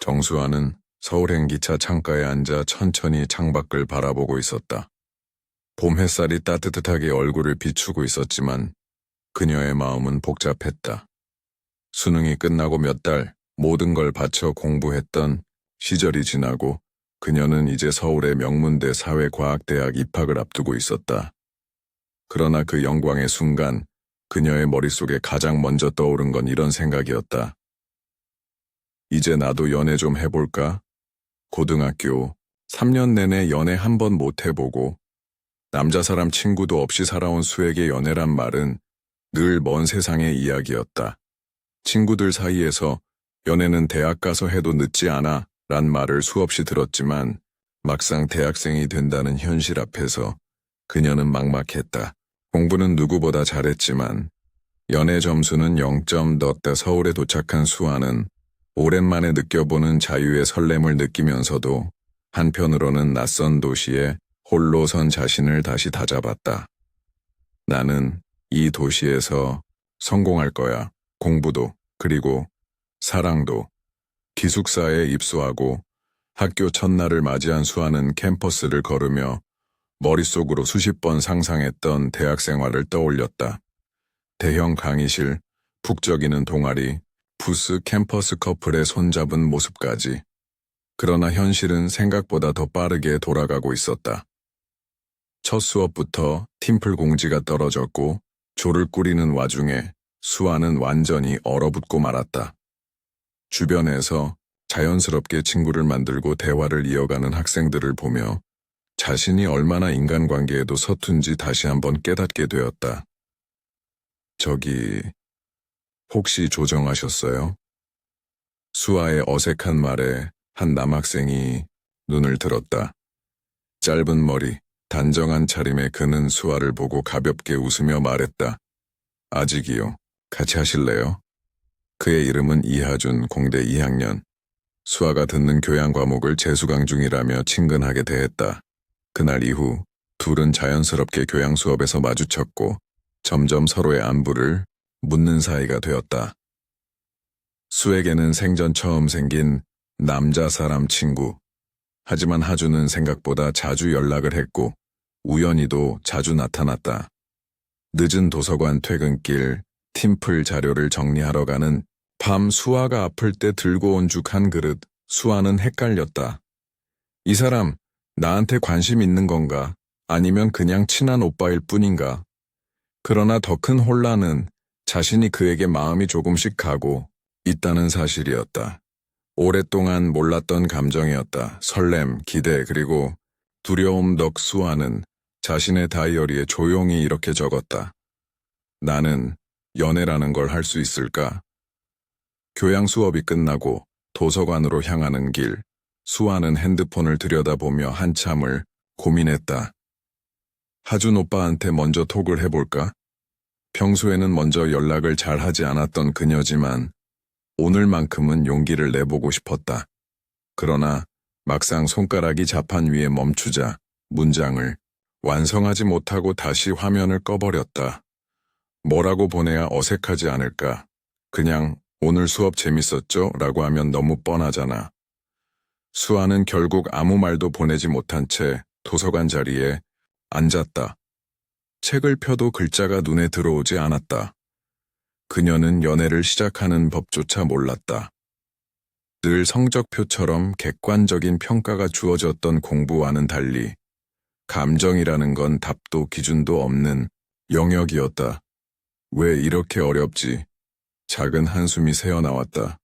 정수아는 서울행 기차 창가에 앉아 천천히 창밖을 바라보고 있었다. 봄 햇살이 따뜻하게 얼굴을 비추고 있었지만 그녀의 마음은 복잡했다. 수능이 끝나고 몇 달 모든 걸 바쳐 공부했던 시절이 지나고 그녀는 이제 서울의 명문대 사회과학대학 입학을 앞두고 있었다. 그러나 그 영광의 순간 그녀의 머릿속에 가장 먼저 떠오른 건 이런 생각이었다. 이제 나도 연애 좀 해볼까? 고등학교 3년 내내 연애 한 번 못 해보고 남자 사람 친구도 없이 살아온 수에게 연애란 말은 늘 먼 세상의 이야기였다. 친구들 사이에서 연애는 대학 가서 해도 늦지 않아 란 말을 수없이 들었지만 막상 대학생이 된다는 현실 앞에서 그녀는 막막했다. 공부는 누구보다 잘했지만 연애 점수는 0점 덕다 서울에 도착한 수아는 오랜만에 느껴보는 자유의 설렘을 느끼면서도 한편으로는 낯선 도시에 홀로 선 자신을 다시 다잡았다. 나는 이 도시에서 성공할 거야. 공부도, 그리고 사랑도. 기숙사에 입소하고 학교 첫날을 맞이한 수아는 캠퍼스를 걸으며 머릿속으로 수십 번 상상했던 대학 생활을 떠올렸다. 대형 강의실, 북적이는 동아리, 부스 캠퍼스 커플의 손잡은 모습까지. 그러나 현실은 생각보다 더 빠르게 돌아가고 있었다. 첫 수업부터 팀플 공지가 떨어졌고 조를 꾸리는 와중에 수아는 완전히 얼어붙고 말았다. 주변에서 자연스럽게 친구를 만들고 대화를 이어가는 학생들을 보며 자신이 얼마나 인간관계에도 서툰지 다시 한번 깨닫게 되었다. 저기, 혹시 조정하셨어요? 수아의 어색한 말에 한 남학생이 눈을 들었다. 짧은 머리, 단정한 차림의 그는 수아를 보고 가볍게 웃으며 말했다. 아직이요. 같이 하실래요? 그의 이름은 이하준, 공대 2학년. 수아가 듣는 교양 과목을 재수강 중이라며 친근하게 대했다. 그날 이후 둘은 자연스럽게 교양 수업에서 마주쳤고 점점 서로의 안부를 묻는 사이가 되었다. 수에게는 생전 처음 생긴 남자 사람 친구. 하지만 하준은 생각보다 자주 연락을 했고 우연히도 자주 나타났다. 늦은 도서관 퇴근길 팀플 자료를 정리하러 가는 밤 수아가 아플 때 들고 온 죽 한 그릇. 수아는 헷갈렸다. 이 사람 나한테 관심 있는 건가? 아니면 그냥 친한 오빠일 뿐인가? 그러나 더 큰 혼란은 자신이 그에게 마음이 조금씩 가고 있다는 사실이었다. 오랫동안 몰랐던 감정이었다. 설렘, 기대, 그리고 두려움. 덕 수아는 자신의 다이어리에 조용히 이렇게 적었다. 나는 연애라는 걸 할 수 있을까? 교양 수업이 끝나고 도서관으로 향하는 길, 수아는 핸드폰을 들여다보며 한참을 고민했다. 하준 오빠한테 먼저 톡을 해볼까? 평소에는 먼저 연락을 잘 하지 않았던 그녀지만 오늘만큼은 용기를 내보고 싶었다. 그러나 막상 손가락이 자판 위에 멈추자 문장을 완성하지 못하고 다시 화면을 꺼버렸다. 뭐라고 보내야 어색하지 않을까? 그냥 오늘 수업 재밌었죠? 라고 하면 너무 뻔하잖아. 수아는 결국 아무 말도 보내지 못한 채 도서관 자리에 앉았다. 책을 펴도 글자가 눈에 들어오지 않았다. 그녀는 연애를 시작하는 법조차 몰랐다. 늘 성적표처럼 객관적인 평가가 주어졌던 공부와는 달리 감정이라는 건 답도 기준도 없는 영역이었다. 왜 이렇게 어렵지? 작은 한숨이 새어나왔다.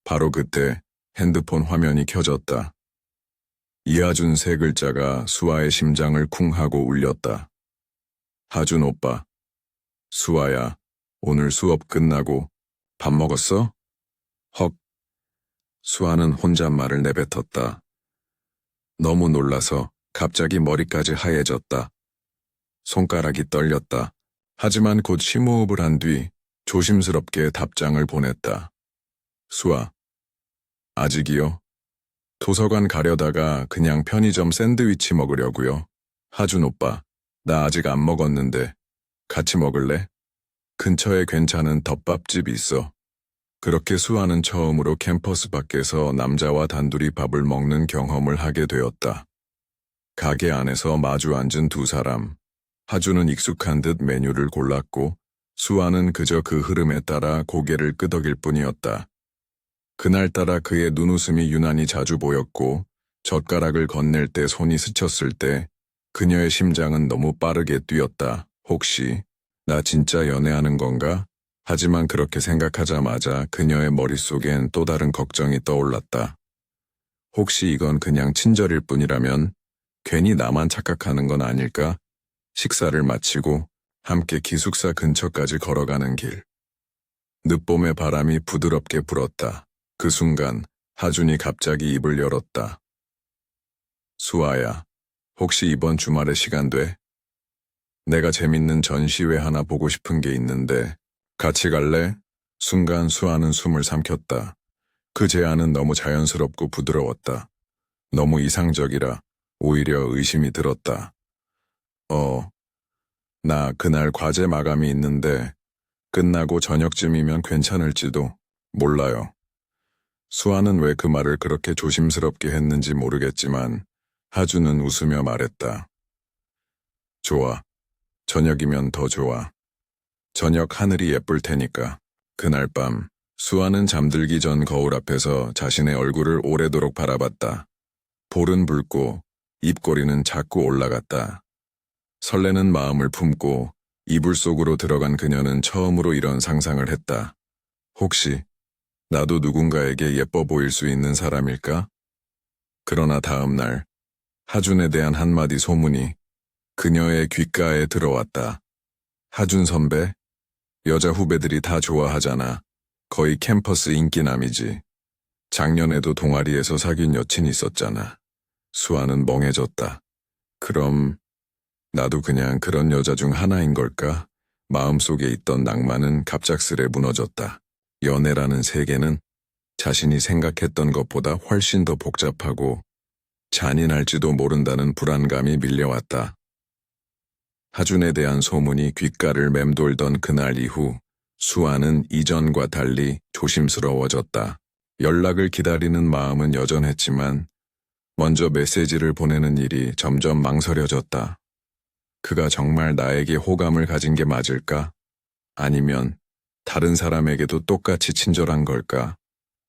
바로 그때 핸드폰 화면이 켜졌다. 이하준 세 글자가 수아의 심장을 쿵 하고 울렸다. 하준 오빠. 수아야, 오늘 수업 끝나고 밥 먹었어? 헉. 수아는 혼잣말을 내뱉었다. 너무 놀라서 갑자기 머리까지 하얘졌다. 손가락이 떨렸다. 하지만 곧 심호흡을 한 뒤 조심스럽게 답장을 보냈다. 수아. 아직이요? 도서관 가려다가 그냥 편의점 샌드위치 먹으려고요. 하준 오빠, 나 아직 안 먹었는데 같이 먹을래? 근처에 괜찮은 덮밥집이 있어. 그렇게 수아는 처음으로 캠퍼스 밖에서 남자와 단둘이 밥을 먹는 경험을 하게 되었다. 가게 안에서 마주 앉은 두 사람. 하주는 익숙한 듯 메뉴를 골랐고 수아는 그저 그 흐름에 따라 고개를 끄덕일 뿐이었다. 그날따라 그의 눈웃음이 유난히 자주 보였고 젓가락을 건넬 때 손이 스쳤을 때 그녀의 심장은 너무 빠르게 뛰었다. 혹시 나 진짜 연애하는 건가? 하지만 그렇게 생각하자마자 그녀의 머릿속엔 또 다른 걱정이 떠올랐다. 혹시 이건 그냥 친절일 뿐이라면 괜히 나만 착각하는 건 아닐까? 식사를 마치고 함께 기숙사 근처까지 걸어가는 길. 늦봄의 바람이 부드럽게 불었다. 그 순간 하준이 갑자기 입을 열었다. 수아야, 혹시 이번 주말에 시간 돼? 내가 재밌는 전시회 하나 보고 싶은 게 있는데 같이 갈래? 순간 수아는 숨을 삼켰다. 그 제안은 너무 자연스럽고 부드러웠다. 너무 이상적이라 오히려 의심이 들었다. 나 그날 과제 마감이 있는데 끝나고 저녁쯤이면 괜찮을지도 몰라요. 수아는 왜 그 말을 그렇게 조심스럽게 했는지 모르겠지만 하주는 웃으며 말했다. 좋아. 저녁이면 더 좋아. 저녁 하늘이 예쁠 테니까. 그날 밤 수아는 잠들기 전 거울 앞에서 자신의 얼굴을 오래도록 바라봤다. 볼은 붉고 입꼬리는 자꾸 올라갔다. 설레는 마음을 품고 이불 속으로 들어간 그녀는 처음으로 이런 상상을 했다. 혹시 나도 누군가에게 예뻐 보일 수 있는 사람일까? 그러나 다음 날 하준에 대한 한마디 소문이 그녀의 귓가에 들어왔다. 하준 선배? 여자 후배들이 다 좋아하잖아. 거의 캠퍼스 인기남이지. 작년에도 동아리에서 사귄 여친이 있었잖아. 수아는 멍해졌다. 그럼 나도 그냥 그런 여자 중 하나인 걸까? 마음속에 있던 낭만은 갑작스레 무너졌다. 연애라는 세계는 자신이 생각했던 것보다 훨씬 더 복잡하고 잔인할지도 모른다는 불안감이 밀려왔다. 하준에 대한 소문이 귓가를 맴돌던 그날 이후 수아는 이전과 달리 조심스러워졌다. 연락을 기다리는 마음은 여전했지만 먼저 메시지를 보내는 일이 점점 망설여졌다. 그가 정말 나에게 호감을 가진 게 맞을까? 아니면 다른 사람에게도 똑같이 친절한 걸까?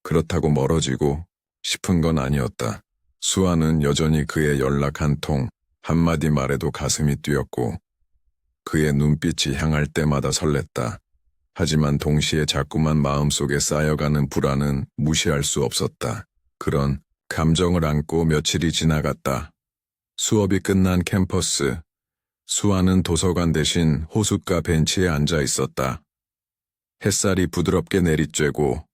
그렇다고 멀어지고 싶은 건 아니었다. 수아는 여전히 그의 연락 한 통, 한마디 말에도 가슴이 뛰었고 그의 눈빛이 향할 때마다 설렜다. 하지만 동시에 자꾸만 마음속에 쌓여가는 불안은 무시할 수 없었다. 그런 감정을 안고 며칠이 지나갔다. 수업이 끝난 캠퍼스. 수아는 도서관 대신 호숫가 벤치에 앉아 있었다. 햇살이 부드럽게 내리쬐고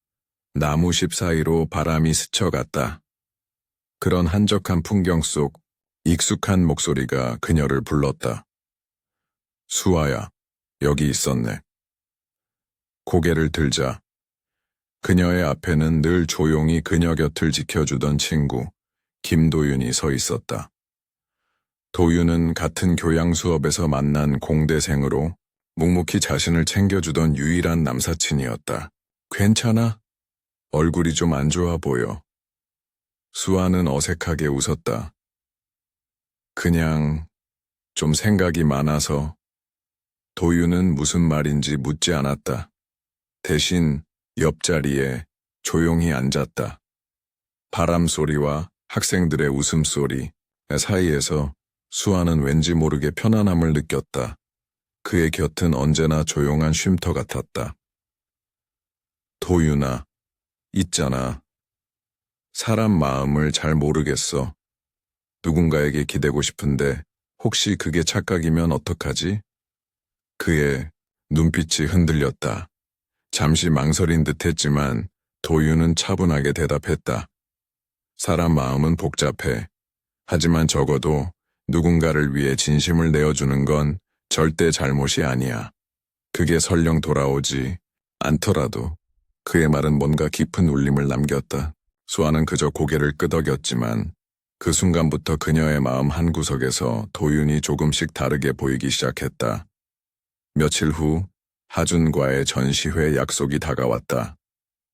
나무십 사이로 바람이 스쳐갔다. 그런 한적한 풍경 속 익숙한 목소리가 그녀를 불렀다. 수아야, 여기 있었네. 고개를 들자 그녀의 앞에는 늘 조용히 그녀 곁을 지켜주던 친구 김도윤이 서 있었다. 도윤은 같은 교양 수업에서 만난 공대생으로 묵묵히 자신을 챙겨주던 유일한 남사친이었다. 괜찮아? 얼굴이 좀 안 좋아 보여. 수아는 어색하게 웃었다. 그냥 좀 생각이 많아서. 도윤은 무슨 말인지 묻지 않았다. 대신 옆자리에 조용히 앉았다. 바람 소리와 학생들의 웃음소리 사이에서 수아는 왠지 모르게 편안함을 느꼈다. 그의 곁은 언제나 조용한 쉼터 같았다. 도윤아, 있잖아. 사람 마음을 잘 모르겠어. 누군가에게 기대고 싶은데 혹시 그게 착각이면 어떡하지? 그의 눈빛이 흔들렸다. 잠시 망설인 듯 했지만 도윤은 차분하게 대답했다. 사람 마음은 복잡해. 하지만 적어도 누군가를 위해 진심을 내어주는 건 절대 잘못이 아니야. 그게 설령 돌아오지 않더라도. 그의 말은 뭔가 깊은 울림을 남겼다. 수아는 그저 고개를 끄덕였지만 그 순간부터 그녀의 마음 한구석에서 도윤이 조금씩 다르게 보이기 시작했다. 며칠 후 하준과의 전시회 약속이 다가왔다.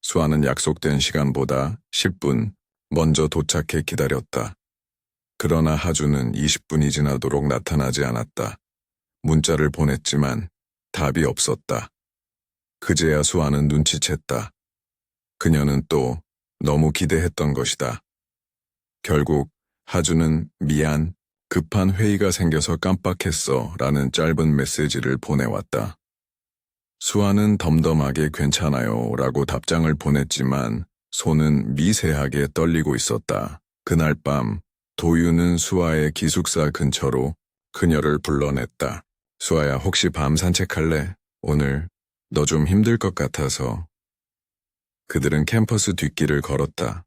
수아는 약속된 시간보다 10분 먼저 도착해 기다렸다. 그러나 하주는 20분이 지나도록 나타나지 않았다. 문자를 보냈지만 답이 없었다. 그제야 수아는 눈치챘다. 그녀는 또 너무 기대했던 것이다. 결국 하주는 미안, 급한 회의가 생겨서 깜빡했어 라는 짧은 메시지를 보내왔다. 수아는 덤덤하게 괜찮아요 라고 답장을 보냈지만 손은 미세하게 떨리고 있었다. 그날 밤 도유는 수아의 기숙사 근처로 그녀를 불러냈다. 수아야, 혹시 밤 산책할래? 오늘 너 좀 힘들 것 같아서. 그들은 캠퍼스 뒷길을 걸었다.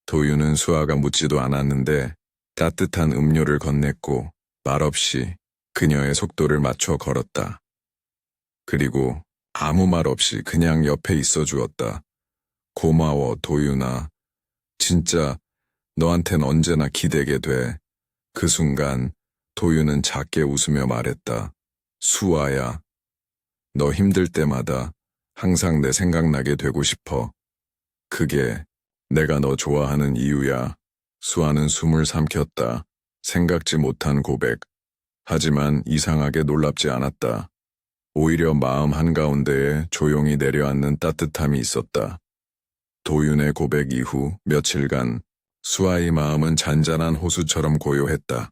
도유는 수아가 묻지도 않았는데 따뜻한 음료를 건넸고 말없이 그녀의 속도를 맞춰 걸었다. 그리고 아무 말 없이 그냥 옆에 있어 주었다. 고마워, 도유나. 진짜 너한텐 언제나 기대게 돼. 그 순간 도유는 작게 웃으며 말했다. 수아야, 너 힘들 때마다 항상 내 생각나게 되고 싶어. 그게 내가 너 좋아하는 이유야. 수아는 숨을 삼켰다. 생각지 못한 고백. 하지만 이상하게 놀랍지 않았다. 오히려 마음 한가운데에 조용히 내려앉는 따뜻함이 있었다. 도윤의 고백 이후 며칠간 수아의 마음은 잔잔한 호수처럼 고요했다.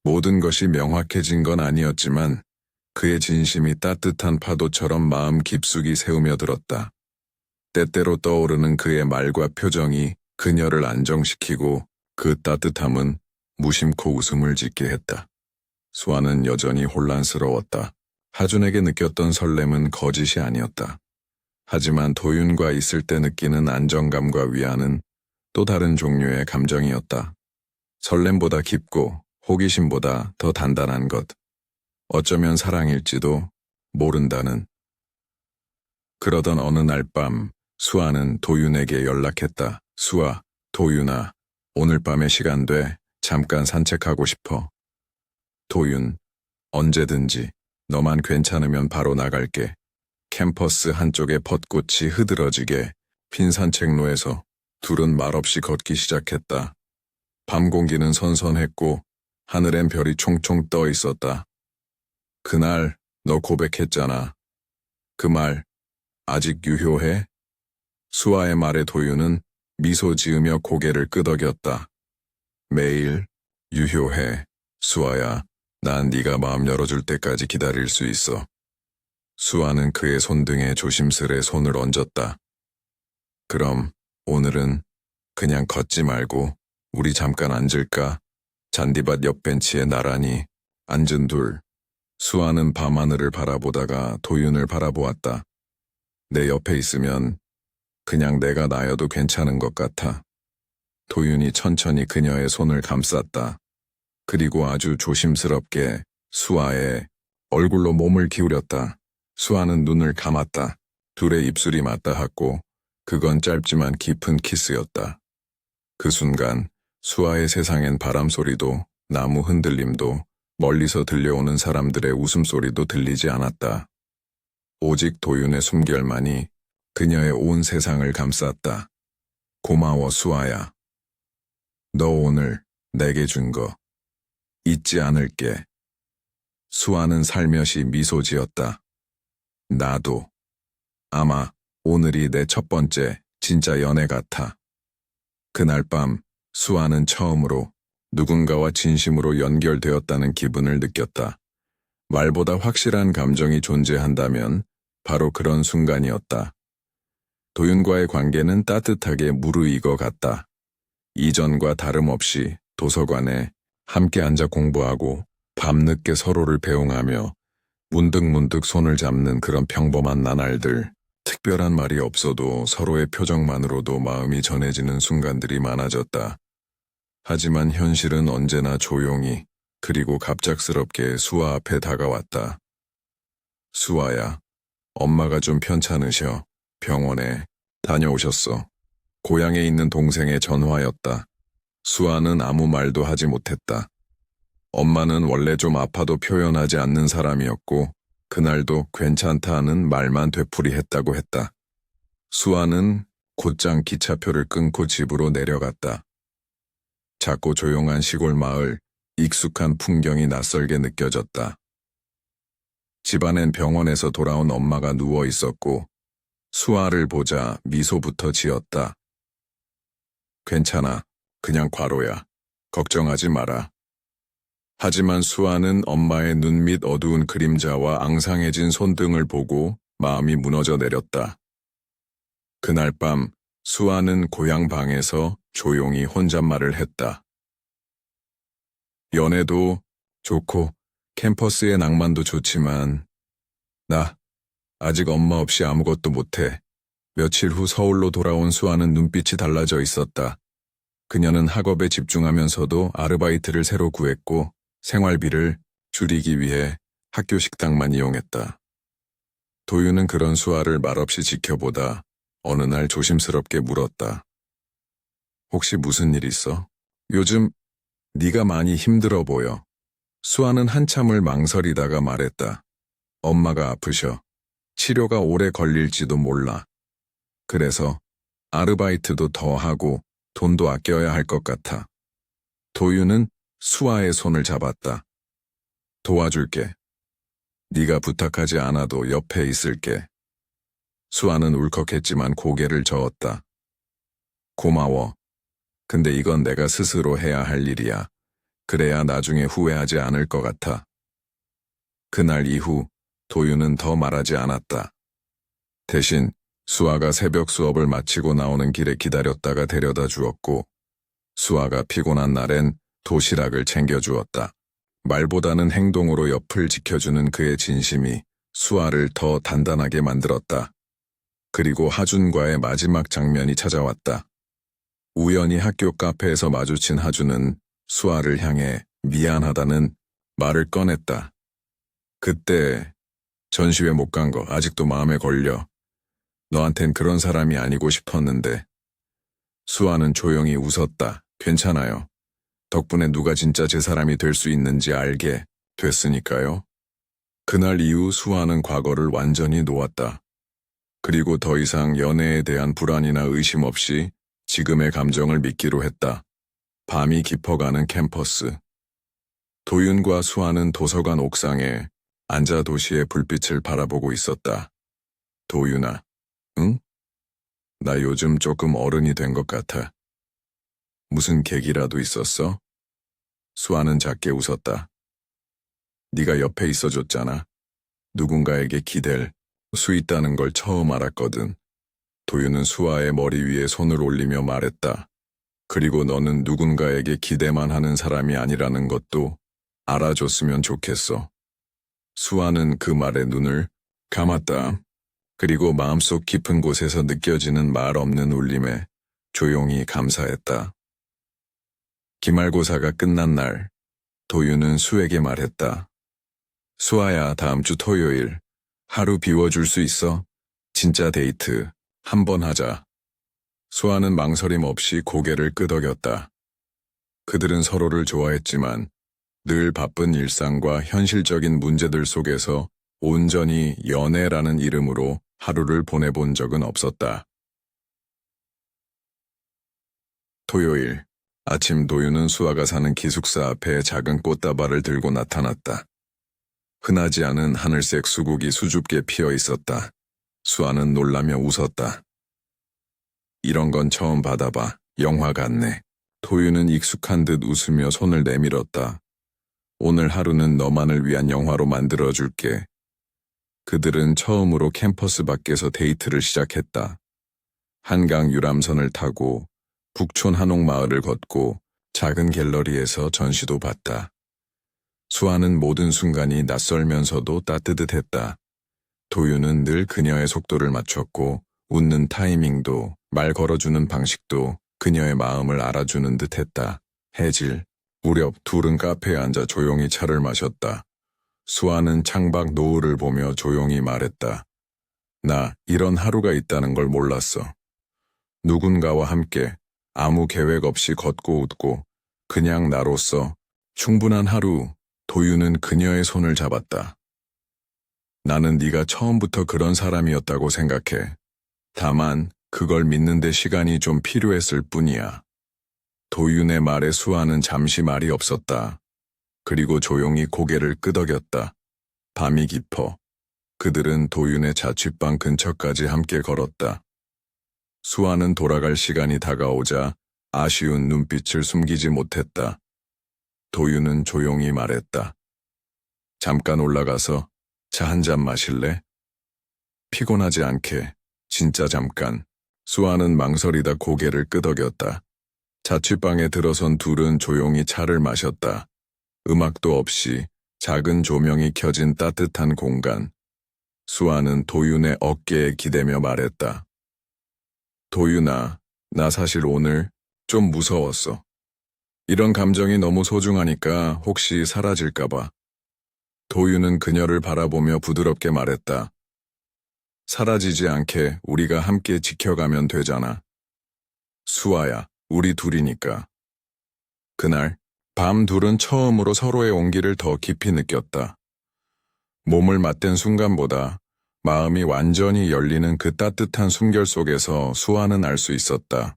모든 것이 명확해진 건 아니었지만 그의 진심이 따뜻한 파도처럼 마음 깊숙이 새우며들었다. 때때로 떠오르는 그의 말과 표정이 그녀를 안정시키고 그 따뜻함은 무심코 웃음을 짓게 했다. 수아는 여전히 혼란스러웠다. 하준에게 느꼈던 설렘은 거짓이 아니었다. 하지만 도윤과 있을 때 느끼는 안정감과 위안은 또 다른 종류의 감정이었다. 설렘보다 깊고 호기심보다 더 단단한 것. 어쩌면 사랑일지도 모른다는. 그러던 어느 날 밤 수아는 도윤에게 연락했다. 수아, 도윤아, 오늘 밤에 시간 돼. 잠깐 산책하고 싶어. 도윤, 언제든지. 너만 괜찮으면 바로 나갈게. 캠퍼스 한쪽에 벚꽃이 흐드러지게 핀 산책로에서 둘은 말없이 걷기 시작했다. 밤 공기는 선선했고 하늘엔 별이 총총 떠 있었다. 그날 너 고백했잖아. 그 말 아직 유효해? 수아의 말에 도윤은 미소 지으며 고개를 끄덕였다. 매일 유효해. 수아야, 난 네가 마음 열어줄 때까지 기다릴 수 있어. 수아는 그의 손등에 조심스레 손을 얹었다. 그럼 오늘은 그냥 걷지 말고 우리 잠깐 앉을까? 잔디밭 옆 벤치에 나란히 앉은 둘. 수아는 밤하늘을 바라보다가 도윤을 바라보았다. 내 옆에 있으면 그냥 내가 나여도 괜찮은 것 같아. 도윤이 천천히 그녀의 손을 감쌌다. 그리고 아주 조심스럽게 수아의 얼굴로 몸을 기울였다. 수아는 눈을 감았다. 둘의 입술이 맞닿았고 그건 짧지만 깊은 키스였다. 그 순간 수아의 세상엔 바람소리도 나무 흔들림도 멀리서 들려오는 사람들의 웃음소리도 들리지 않았다. 오직 도윤의 숨결만이 그녀의 온 세상을 감쌌다. 고마워 수아야. 너 오늘 내게 준 거 잊지 않을게. 수아는 살며시 미소 지었다. 나도. 아마 오늘이 내 첫 번째 진짜 연애 같아. 그날 밤 수아는 처음으로 누군가와 진심으로 연결되었다는 기분을 느꼈다. 말보다 확실한 감정이 존재한다면 바로 그런 순간이었다. 도윤과의 관계는 따뜻하게 무르익어 갔다. 이전과 다름없이 도서관에 함께 앉아 공부하고 밤늦게 서로를 배웅하며 문득문득 손을 잡는 그런 평범한 나날들. 특별한 말이 없어도 서로의 표정만으로도 마음이 전해지는 순간들이 많아졌다. 하지만 현실은 언제나 조용히 그리고 갑작스럽게 수아 앞에 다가왔다. 수아야, 엄마가 좀 편찮으셔. 병원에 다녀오셨어. 고향에 있는 동생의 전화였다. 수아는 아무 말도 하지 못했다. 엄마는 원래 좀 아파도 표현하지 않는 사람이었고 그날도 괜찮다는 말만 되풀이했다고 했다. 수아는 곧장 기차표를 끊고 집으로 내려갔다. 작고 조용한 시골 마을, 익숙한 풍경이 낯설게 느껴졌다. 집안엔 병원에서 돌아온 엄마가 누워 있었고 수아를 보자 미소부터 지었다. 괜찮아. 그냥 과로야. 걱정하지 마라. 하지만 수아는 엄마의 눈 밑 어두운 그림자와 앙상해진 손등을 보고 마음이 무너져 내렸다. 그날 밤 수아는 고향 방에서 조용히 혼잣말을 했다. 연애도 좋고 캠퍼스의 낭만도 좋지만 나 아직 엄마 없이 아무것도 못해. 며칠 후 서울로 돌아온 수아는 눈빛이 달라져 있었다. 그녀는 학업에 집중하면서도 아르바이트를 새로 구했고 생활비를 줄이기 위해 학교 식당만 이용했다. 도윤은 그런 수아를 말없이 지켜보다 어느 날 조심스럽게 물었다. 혹시 무슨 일 있어? 요즘 네가 많이 힘들어 보여. 수아는 한참을 망설이다가 말했다. 엄마가 아프셔. 치료가 오래 걸릴지도 몰라. 그래서 아르바이트도 더 하고 돈도 아껴야 할 것 같아. 도윤은 수아의 손을 잡았다. 도와줄게. 네가 부탁하지 않아도 옆에 있을게. 수아는 울컥했지만 고개를 저었다. 고마워. 근데 이건 내가 스스로 해야 할 일이야. 그래야 나중에 후회하지 않을 것 같아. 그날 이후 도윤은 더 말하지 않았다. 대신 수아가 새벽 수업을 마치고 나오는 길에 기다렸다가 데려다 주었고 수아가 피곤한 날엔 도시락을 챙겨주었다. 말보다는 행동으로 옆을 지켜주는 그의 진심이 수아를 더 단단하게 만들었다. 그리고 하준과의 마지막 장면이 찾아왔다. 우연히 학교 카페에서 마주친 하준은 수아를 향해 미안하다는 말을 꺼냈다. 그때 전시회 못 간 거 아직도 마음에 걸려. 너한텐 그런 사람이 아니고 싶었는데. 수아는 조용히 웃었다. 괜찮아요. 덕분에 누가 진짜 제 사람이 될 수 있는지 알게 됐으니까요. 그날 이후 수아는 과거를 완전히 놓았다. 그리고 더 이상 연애에 대한 불안이나 의심 없이 지금의 감정을 믿기로 했다. 밤이 깊어가는 캠퍼스. 도윤과 수아는 도서관 옥상에 앉아 도시의 불빛을 바라보고 있었다. 도윤아, 응? 나 요즘 조금 어른이 된 것 같아. 무슨 계기라도 있었어? 수아는 작게 웃었다. 네가 옆에 있어줬잖아. 누군가에게 기댈 수 있다는 걸 처음 알았거든. 도윤은 수아의 머리 위에 손을 올리며 말했다. 그리고 너는 누군가에게 기대만 하는 사람이 아니라는 것도 알아줬으면 좋겠어. 수아는 그 말에 눈을 감았다. 그리고 마음속 깊은 곳에서 느껴지는 말 없는 울림에 조용히 감사했다. 기말고사가 끝난 날, 도윤은 수에게 말했다. 수아야, 다음 주 토요일 하루 비워줄 수 있어? 진짜 데이트 한번 하자. 수아는 망설임 없이 고개를 끄덕였다. 그들은 서로를 좋아했지만 늘 바쁜 일상과 현실적인 문제들 속에서 온전히 연애라는 이름으로 하루를 보내본 적은 없었다. 토요일 아침 도윤은 수아가 사는 기숙사 앞에 작은 꽃다발을 들고 나타났다. 흔하지 않은 하늘색 수국이 수줍게 피어 있었다. 수아는 놀라며 웃었다. 이런 건 처음 받아봐. 영화 같네. 도윤은 익숙한 듯 웃으며 손을 내밀었다. 오늘 하루는 너만을 위한 영화로 만들어줄게. 그들은 처음으로 캠퍼스 밖에서 데이트를 시작했다. 한강 유람선을 타고 북촌 한옥마을을 걷고 작은 갤러리에서 전시도 봤다. 수아는 모든 순간이 낯설면서도 따뜻했다. 도윤은 늘 그녀의 속도를 맞췄고 웃는 타이밍도 말 걸어주는 방식도 그녀의 마음을 알아주는 듯했다. 해질, 무렵 둘은 카페에 앉아 조용히 차를 마셨다. 수아는 창밖 노을을 보며 조용히 말했다. 나 이런 하루가 있다는 걸 몰랐어. 누군가와 함께 아무 계획 없이 걷고 웃고 그냥 나로서 충분한 하루. 도윤은 그녀의 손을 잡았다. 나는 네가 처음부터 그런 사람이었다고 생각해. 다만 그걸 믿는데 시간이 좀 필요했을 뿐이야. 도윤의 말에 수아는 잠시 말이 없었다. 그리고 조용히 고개를 끄덕였다. 밤이 깊어. 그들은 도윤의 자취방 근처까지 함께 걸었다. 수아는 돌아갈 시간이 다가오자 아쉬운 눈빛을 숨기지 못했다. 도윤은 조용히 말했다. 잠깐 올라가서 차 한 잔 마실래? 피곤하지 않게, 진짜 잠깐. 수아는 망설이다 고개를 끄덕였다. 자취방에 들어선 둘은 조용히 차를 마셨다. 음악도 없이 작은 조명이 켜진 따뜻한 공간. 수아는 도윤의 어깨에 기대며 말했다. 도윤아, 나 사실 오늘 좀 무서웠어. 이런 감정이 너무 소중하니까 혹시 사라질까봐. 도윤은 그녀를 바라보며 부드럽게 말했다. 사라지지 않게 우리가 함께 지켜가면 되잖아. 수아야, 우리 둘이니까. 그날 밤 둘은 처음으로 서로의 온기를 더 깊이 느꼈다. 몸을 맞댄 순간보다 마음이 완전히 열리는 그 따뜻한 숨결 속에서 수아는 알 수 있었다.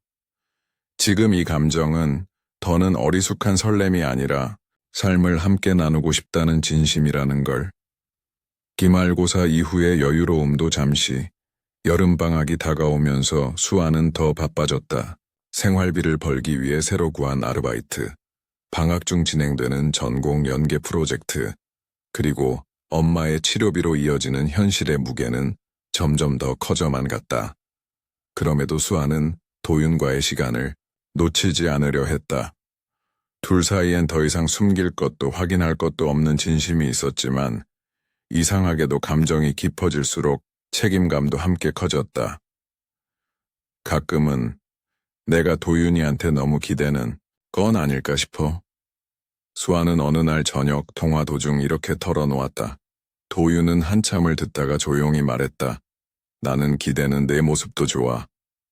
지금 이 감정은 더는 어리숙한 설렘이 아니라 삶을 함께 나누고 싶다는 진심이라는 걸. 기말고사 이후의 여유로움도 잠시, 여름방학이 다가오면서 수아는 더 바빠졌다. 생활비를 벌기 위해 새로 구한 아르바이트, 방학 중 진행되는 전공 연계 프로젝트, 그리고 엄마의 치료비로 이어지는 현실의 무게는 점점 더 커져만 갔다. 그럼에도 수아는 도윤과의 시간을 놓치지 않으려 했다. 둘 사이엔 더 이상 숨길 것도 확인할 것도 없는 진심이 있었지만 이상하게도 감정이 깊어질수록 책임감도 함께 커졌다. 가끔은 내가 도윤이한테 너무 기대는 건 아닐까 싶어. 수아는 어느 날 저녁 통화 도중 이렇게 털어놓았다. 도윤은 한참을 듣다가 조용히 말했다. 나는 기대는 내 모습도 좋아.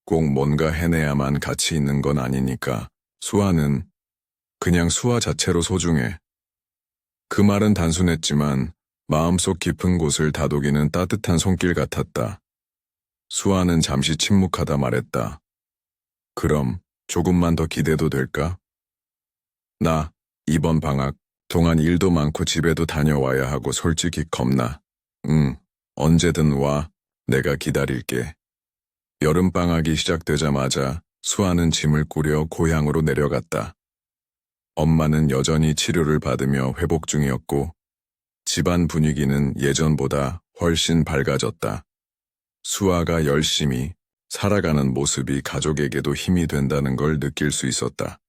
꼭 뭔가 해내야만 가치 있는 건 아니니까. 수아는 그냥 수아 자체로 소중해. 그 말은 단순했지만 마음속 깊은 곳을 다독이는 따뜻한 손길 같았다. 수아는 잠시 침묵하다 말했다. 그럼 조금만 더 기대도 될까? 나 이번 방학 동안 일도 많고 집에도 다녀와야 하고 솔직히 겁나. 언제든 와. 내가 기다릴게. 여름방학이 시작되자마자 수아는 짐을 꾸려 고향으로 내려갔다. 엄마는 여전히 치료를 받으며 회복 중이었고 집안 분위기는 예전보다 훨씬 밝아졌다. 수아가 열심히 살아가는 모습이 가족에게도 힘이 된다는 걸 느낄 수 있었다.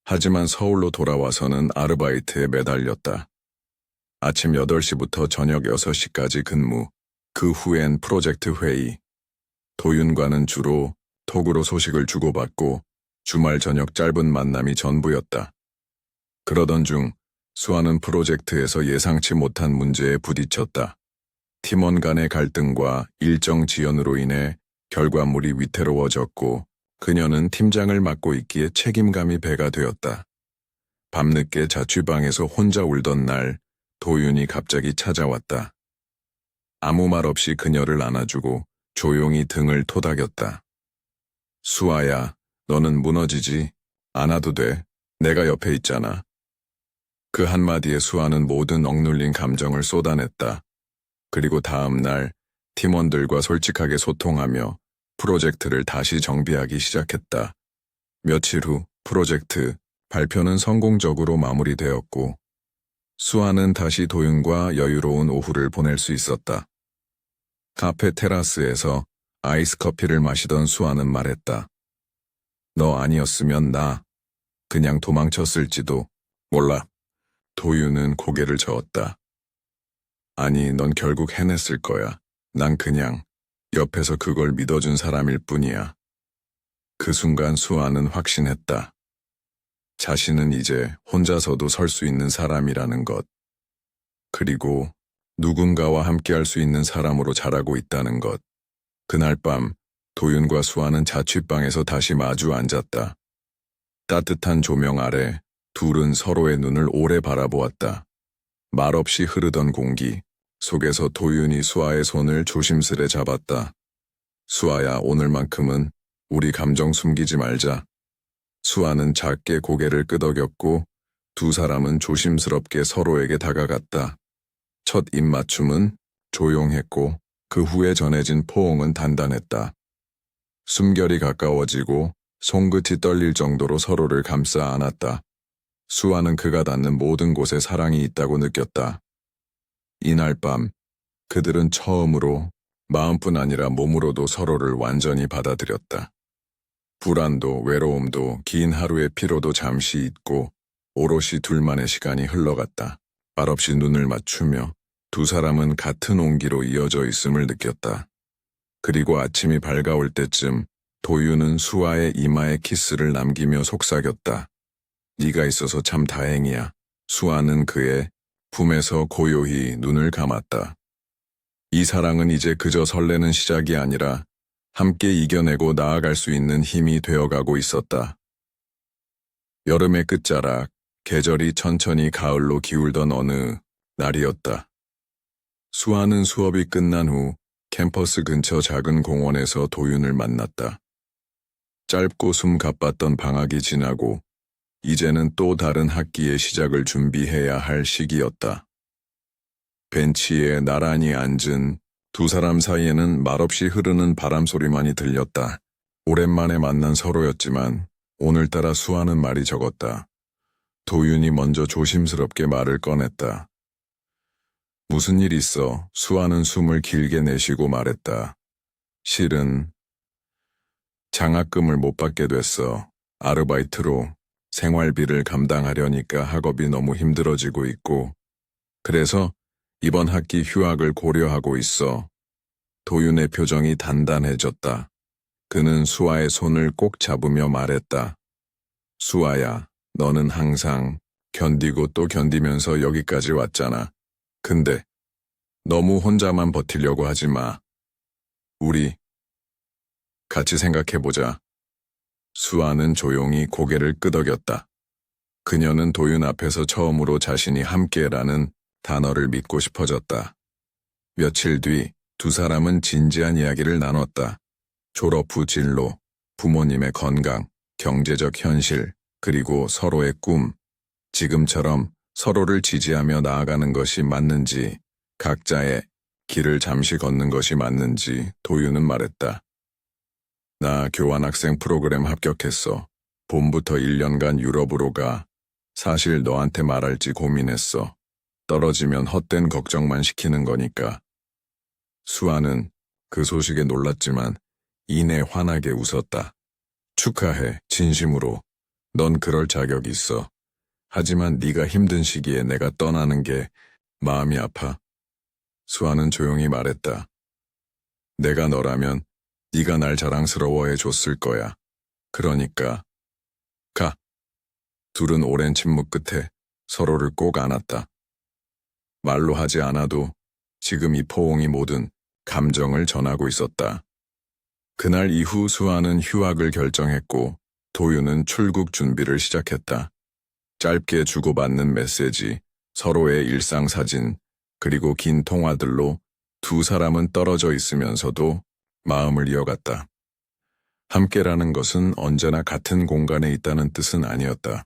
하지만 서울로 돌아와서는 아르바이트에 매달렸다. 아침 8시부터 저녁 6시까지 근무, 그 후엔 프로젝트 회의. 도윤과는 주로 톡으로 소식을 주고받고 주말 저녁 짧은 만남이 전부였다. 그러던 중 수아는 프로젝트에서 예상치 못한 문제에 부딪혔다. 팀원 간의 갈등과 일정 지연으로 인해 결과물이 위태로워졌고 그녀는 팀장을 맡고 있기에 책임감이 배가 되었다. 밤늦게 자취방에서 혼자 울던 날 도윤이 갑자기 찾아왔다. 아무 말 없이 그녀를 안아주고 조용히 등을 토닥였다. 수아야, 너는 무너지지 않아도 돼. 내가 옆에 있잖아. 그 한마디에 수아는 모든 억눌린 감정을 쏟아냈다. 그리고 다음 날 팀원들과 솔직하게 소통하며 프로젝트를 다시 정비하기 시작했다. 며칠 후 프로젝트 발표는 성공적으로 마무리되었고 수아는 다시 도윤과 여유로운 오후를 보낼 수 있었다. 카페 테라스에서 아이스 커피를 마시던 수아는 말했다. 너 아니었으면 나 그냥 도망쳤을지도 몰라. 도윤은 고개를 저었다. 아니, 넌 결국 해냈을 거야. 난 그냥 옆에서 그걸 믿어준 사람일 뿐이야. 그 순간 수아는 확신했다. 자신은 이제 혼자서도 설 수 있는 사람이라는 것. 그리고 누군가와 함께할 수 있는 사람으로 자라고 있다는 것. 그날 밤 도윤과 수아는 자취방에서 다시 마주 앉았다. 따뜻한 조명 아래 둘은 서로의 눈을 오래 바라보았다. 말없이 흐르던 공기 속에서 도윤이 수아의 손을 조심스레 잡았다. 수아야, 오늘만큼은 우리 감정 숨기지 말자. 수아는 작게 고개를 끄덕였고 두 사람은 조심스럽게 서로에게 다가갔다. 첫 입맞춤은 조용했고 그 후에 전해진 포옹은 단단했다. 숨결이 가까워지고 손끝이 떨릴 정도로 서로를 감싸 안았다. 수아는 그가 닿는 모든 곳에 사랑이 있다고 느꼈다. 이날 밤 그들은 처음으로 마음뿐 아니라 몸으로도 서로를 완전히 받아들였다. 불안도 외로움도 긴 하루의 피로도 잠시 잊고 오롯이 둘만의 시간이 흘러갔다. 말없이 눈을 맞추며 두 사람은 같은 온기로 이어져 있음을 느꼈다. 그리고 아침이 밝아올 때쯤 도유는 수아의 이마에 키스를 남기며 속삭였다. 네가 있어서 참 다행이야. 수아는 그의 품에서 고요히 눈을 감았다. 이 사랑은 이제 그저 설레는 시작이 아니라 함께 이겨내고 나아갈 수 있는 힘이 되어가고 있었다. 여름의 끝자락, 계절이 천천히 가을로 기울던 어느 날이었다. 수아는 수업이 끝난 후 캠퍼스 근처 작은 공원에서 도윤을 만났다. 짧고 숨 가빴던 방학이 지나고 이제는 또 다른 학기의 시작을 준비해야 할 시기였다. 벤치에 나란히 앉은 두 사람 사이에는 말없이 흐르는 바람 소리만이 들렸다. 오랜만에 만난 서로였지만 오늘따라 수아는 말이 적었다. 도윤이 먼저 조심스럽게 말을 꺼냈다. 무슨 일 있어? 수아는 숨을 길게 내쉬고 말했다. 실은 장학금을 못 받게 됐어. 아르바이트로 생활비를 감당하려니까 학업이 너무 힘들어지고 있고 그래서 이번 학기 휴학을 고려하고 있어. 도윤의 표정이 단단해졌다. 그는 수아의 손을 꼭 잡으며 말했다. 수아야, 너는 항상 견디고 또 견디면서 여기까지 왔잖아. 근데 너무 혼자만 버티려고 하지 마. 우리 같이 생각해보자. 수아는 조용히 고개를 끄덕였다. 그녀는 도윤 앞에서 처음으로 자신이 함께라는 단어를 믿고 싶어졌다. 며칠 뒤 두 사람은 진지한 이야기를 나눴다. 졸업 후 진로, 부모님의 건강, 경제적 현실, 그리고 서로의 꿈. 지금처럼 서로를 지지하며 나아가는 것이 맞는지, 각자의 길을 잠시 걷는 것이 맞는지 도윤은 말했다. 나 교환학생 프로그램 합격했어. 봄부터 1년간 유럽으로 가. 사실 너한테 말할지 고민했어. 떨어지면 헛된 걱정만 시키는 거니까. 수아는 그 소식에 놀랐지만 이내 환하게 웃었다. 축하해, 진심으로. 넌 그럴 자격이 있어. 하지만 네가 힘든 시기에 내가 떠나는 게 마음이 아파. 수아는 조용히 말했다. 내가 너라면 네가 날 자랑스러워해 줬을 거야. 그러니까 가. 둘은 오랜 침묵 끝에 서로를 꼭 안았다. 말로 하지 않아도 지금 이 포옹이 모든 감정을 전하고 있었다. 그날 이후 수아는 휴학을 결정했고 도윤은 출국 준비를 시작했다. 짧게 주고받는 메시지, 서로의 일상 사진, 그리고 긴 통화들로 두 사람은 떨어져 있으면서도 마음을 이어갔다. 함께라는 것은 언제나 같은 공간에 있다는 뜻은 아니었다.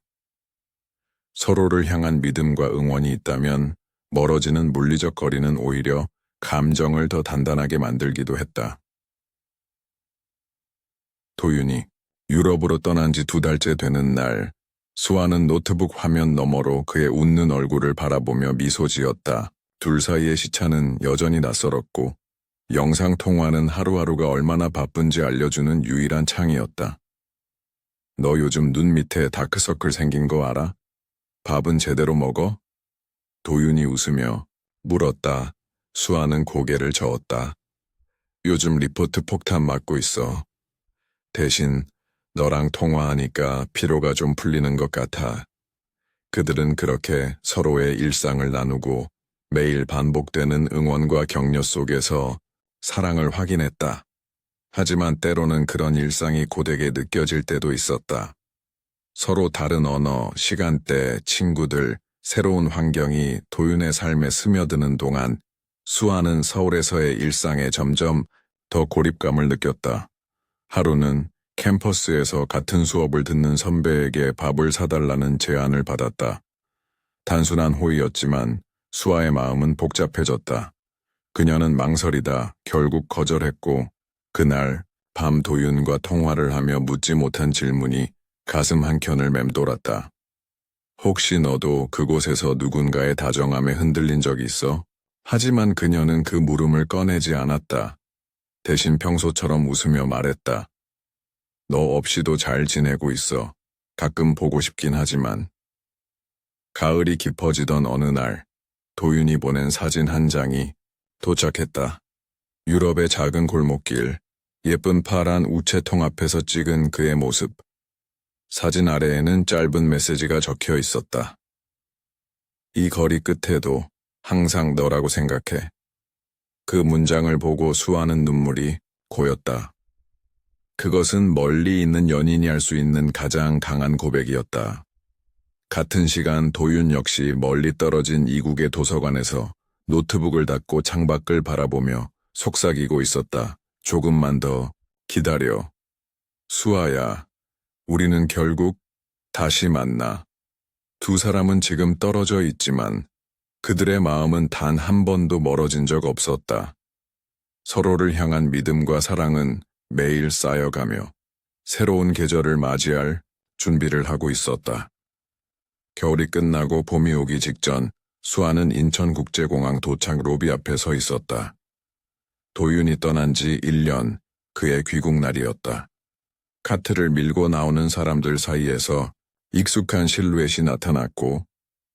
서로를 향한 믿음과 응원이 있다면 멀어지는 물리적 거리는 오히려 감정을 더 단단하게 만들기도 했다. 도윤이 유럽으로 떠난 지 2달째 되는 날, 수아는 노트북 화면 너머로 그의 웃는 얼굴을 바라보며 미소 지었다. 둘 사이의 시차는 여전히 낯설었고 영상통화는 하루하루가 얼마나 바쁜지 알려주는 유일한 창이었다. 너 요즘 눈 밑에 다크서클 생긴 거 알아? 밥은 제대로 먹어? 도윤이 웃으며 물었다. 수아는 고개를 저었다. 요즘 리포트 폭탄 맞고 있어. 대신 너랑 통화하니까 피로가 좀 풀리는 것 같아. 그들은 그렇게 서로의 일상을 나누고 매일 반복되는 응원과 격려 속에서 사랑을 확인했다. 하지만 때로는 그런 일상이 고되게 느껴질 때도 있었다. 서로 다른 언어, 시간대, 친구들, 새로운 환경이 도윤의 삶에 스며드는 동안 수아는 서울에서의 일상에 점점 더 고립감을 느꼈다. 하루는 캠퍼스에서 같은 수업을 듣는 선배에게 밥을 사달라는 제안을 받았다. 단순한 호의였지만 수아의 마음은 복잡해졌다. 그녀는 망설이다 결국 거절했고 그날 밤 도윤과 통화를 하며 묻지 못한 질문이 가슴 한켠을 맴돌았다. 혹시 너도 그곳에서 누군가의 다정함에 흔들린 적이 있어? 하지만 그녀는 그 물음을 꺼내지 않았다. 대신 평소처럼 웃으며 말했다. 너 없이도 잘 지내고 있어. 가끔 보고 싶긴 하지만. 가을이 깊어지던 어느 날, 도윤이 보낸 사진 한 장이 도착했다. 유럽의 작은 골목길, 예쁜 파란 우체통 앞에서 찍은 그의 모습. 사진 아래에는 짧은 메시지가 적혀 있었다. 이 거리 끝에도 항상 너라고 생각해. 그 문장을 보고 수아는 눈물이 고였다. 그것은 멀리 있는 연인이 할 수 있는 가장 강한 고백이었다. 같은 시간 도윤 역시 멀리 떨어진 이국의 도서관에서 노트북을 닫고 창밖을 바라보며 속삭이고 있었다. 조금만 더 기다려. 수아야, 우리는 결국 다시 만나. 두 사람은 지금 떨어져 있지만 그들의 마음은 단 한 번도 멀어진 적 없었다. 서로를 향한 믿음과 사랑은 매일 쌓여가며 새로운 계절을 맞이할 준비를 하고 있었다. 겨울이 끝나고 봄이 오기 직전 수아는 인천국제공항 도착 로비 앞에 서 있었다. 도윤이 떠난 지 1년, 그의 귀국 날이었다. 카트를 밀고 나오는 사람들 사이에서 익숙한 실루엣이 나타났고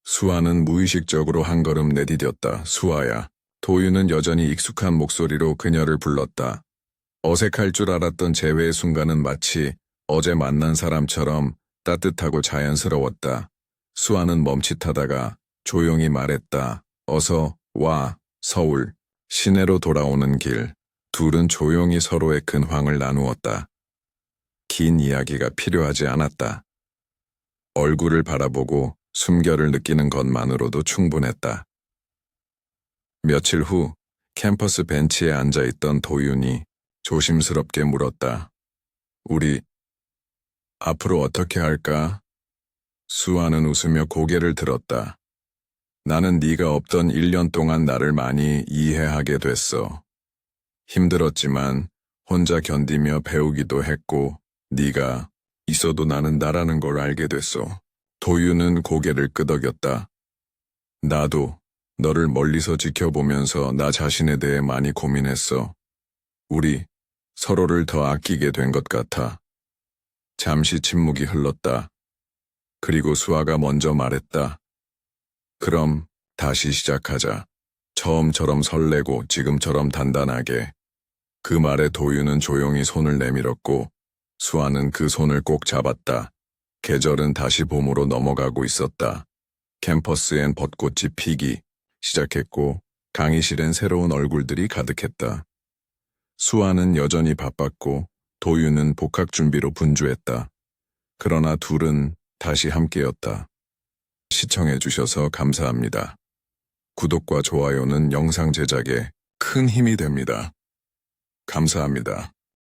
수아는 무의식적으로 한 걸음 내디뎠다. 수아야. 도윤은 여전히 익숙한 목소리로 그녀를 불렀다. 어색할 줄 알았던 재회의 순간은 마치 어제 만난 사람처럼 따뜻하고 자연스러웠다. 수아는 멈칫하다가 조용히 말했다. 어서 와, 서울. 시내로 돌아오는 길. 둘은 조용히 서로의 근황을 나누었다. 긴 이야기가 필요하지 않았다. 얼굴을 바라보고 숨결을 느끼는 것만으로도 충분했다. 며칠 후 캠퍼스 벤치에 앉아있던 도윤이 조심스럽게 물었다. 우리 앞으로 어떻게 할까? 수아는 웃으며 고개를 들었다. 나는 네가 없던 1년 동안 나를 많이 이해하게 됐어. 힘들었지만 혼자 견디며 배우기도 했고 네가 있어도 나는 나라는 걸 알게 됐어. 도윤은 고개를 끄덕였다. 나도 너를 멀리서 지켜보면서 나 자신에 대해 많이 고민했어. 우리 서로를 더 아끼게 된 것 같아. 잠시 침묵이 흘렀다. 그리고 수아가 먼저 말했다. 그럼 다시 시작하자. 처음처럼 설레고 지금처럼 단단하게. 그 말에 도윤은 조용히 손을 내밀었고 수아는 그 손을 꼭 잡았다. 계절은 다시 봄으로 넘어가고 있었다. 캠퍼스엔 벚꽃이 피기 시작했고 강의실엔 새로운 얼굴들이 가득했다. 수아는 여전히 바빴고 도윤은 복학 준비로 분주했다. 그러나 둘은 다시 함께였다. 시청해주셔서 감사합니다. 구독과 좋아요는 영상 제작에 큰 힘이 됩니다. 감사합니다.